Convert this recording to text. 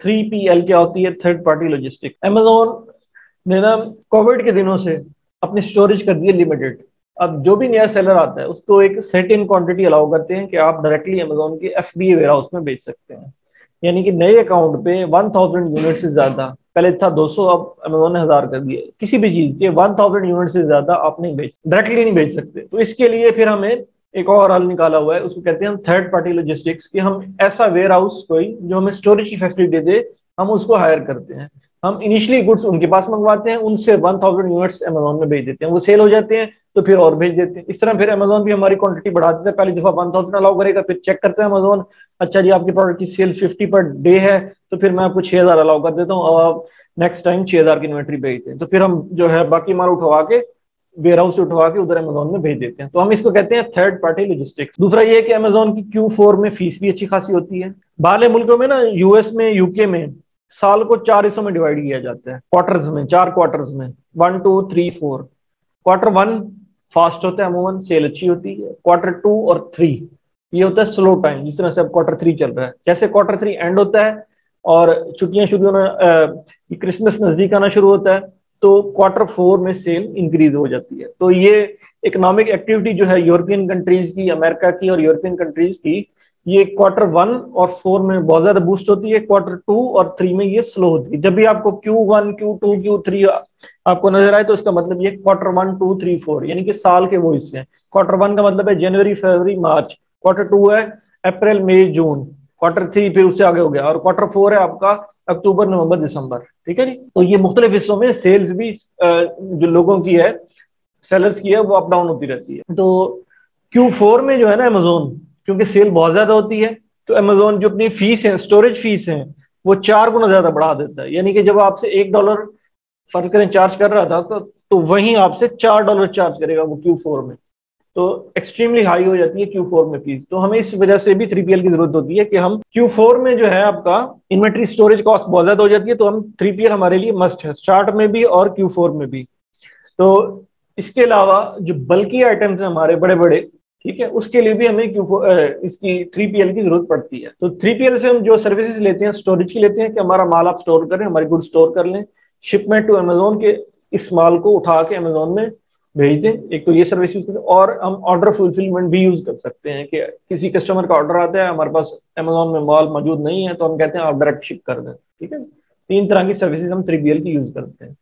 3PL क्या होती है? Third party logistic. अमेजोन ने ना कोविड के दिनों से अपनी स्टोरेज कर दी है लिमिटेड। अब जो भी नया सेलर आता है उसको एक सेट इन क्वांटिटी अलाउ करते हैं कि आप डायरेक्टली अमेजोन के FBA वेयर हाउस में बेच सकते हैं। यानी कि नए अकाउंट पे 1000 यूनिट से ज्यादा, पहले था 200, अब अमेजोन ने 1000 कर दिए, किसी भी चीज के 1000 यूनिट से ज्यादा आप नहीं बेच, डायरेक्टली नहीं बेच सकते। तो इसके लिए फिर हमें एक और हल निकाला हुआ है, उसको कहते हैं हम थर्ड पार्टी लॉजिस्टिक्स, कि हम ऐसा वेयर हाउस कोई जो हमें स्टोरेज की फैसिलिटी दे, हम उसको हायर करते हैं। हम इनिशियली गुड्स उनके पास मंगवाते हैं, उनसे 1000 यूनिट्स अमेजोन में भेज देते हैं, वो सेल हो जाते हैं तो फिर और भेज देते हैं। इस तरह फिर अमेजोन भी हमारी क्वांटिटी बढ़ा देता है। पहली दफा 1000 अलाउ करेगा, फिर चेक करते हैं अमेजोन, अच्छा जी आपके प्रोडक्ट की सेल 50 पर डे है, तो फिर मैं आपको 6000 अलाउ कर देता हूँ, अब आप नेक्स्ट टाइम 6000 की इन्वेंट्री भेजते हैं। तो फिर हम जो है बाकी माल उठवा के वेयर हाउस से उठवा के उधर अमेजोन में भेज देते हैं। तो हम इसको कहते हैं थर्ड पार्टी लॉजिस्टिक्स। दूसरा ये है कि अमेजोन की Q4 में फीस भी अच्छी खासी होती है। बाहरले मुल्कों में ना, US में, UK में साल को 4 हिस्सों में डिवाइड किया जाता है, क्वार्टर्स में, 4 क्वार्टर्स में, 1 2 3 4। Q1 फास्ट होता है, अमूमन सेल अच्छी होती है। Q2 और 3 ये होता है स्लो टाइम, जिस तरह से अब Q3 चल रहा है। जैसे Q3 एंड होता है और छुट्टियां शुरू होना, क्रिसमस नजदीक आना शुरू होता है, तो Q4 में सेल इंक्रीज हो जाती है। तो ये इकोनॉमिक एक्टिविटी जो है यूरोपियन कंट्रीज की, अमेरिका की और यूरोपियन कंट्रीज की, ये Q1 और 4 में बहुत ज्यादा बूस्ट होती है, Q2 और 3 में ये स्लो होती है। जब भी आपको Q1 Q2 Q3 आपको नजर आए तो इसका मतलब ये Q1 2 3 4 यानी कि साल के वो हिस्से हैं। Q1 का मतलब है जनवरी फरवरी मार्च, Q2 है अप्रैल मई जून, Q3 फिर उससे आगे हो गया, और Q4 है आपका अक्टूबर नवंबर दिसंबर। ठीक है जी। तो ये मुख्तलिफ हिस्सों में सेल्स भी जो लोगों की है, सेलर्स की है, वो अप डाउन होती रहती है। तो Q4 में जो है ना अमेजोन, क्योंकि सेल बहुत ज्यादा होती है, तो अमेजोन जो अपनी फीस है, स्टोरेज फीस है, वो 4 गुना ज्यादा बढ़ा देता है। यानी कि जब आपसे $1 फर्ज करें चार्ज कर रहा था, तो वहीं आपसे $4 चार्ज करेगा वो Q4 में। तो एक्सट्रीमली हाई हो जाती है Q4 में फीस। तो हमें इस वजह से भी 3PL की जरूरत होती है कि हम Q4 में जो है आपका इन्वेंट्री स्टोरेज कॉस्ट बहुत ज्यादा हो जाती है, तो हम 3PL हमारे लिए मस्ट है, स्टार्ट में भी और Q4 में भी। तो इसके अलावा जो बल्कि आइटम्स हैं हमारे बड़े बड़े, ठीक है, उसके लिए भी हमें इसकी 3PL की जरूरत पड़ती है। तो 3PL से हम जो सर्विसेज लेते हैं, स्टोरेज की लेते हैं कि हमारा माल आप स्टोर करें, हमारी गुड स्टोर कर लें, शिपमेंट टू अमेजोन के, इस माल को उठा के अमेजोन में भेज दें। एक तो ये सर्विस यूज करें, और हम ऑर्डर फुलफिलमेंट भी यूज कर सकते हैं कि किसी कस्टमर का ऑर्डर आता है, हमारे पास अमेजोन में माल मौजूद नहीं है, तो हम कहते हैं आप डायरेक्ट शिप कर दें। ठीक है, 3 तरह की सर्विसेज हम 3PL की यूज करते हैं।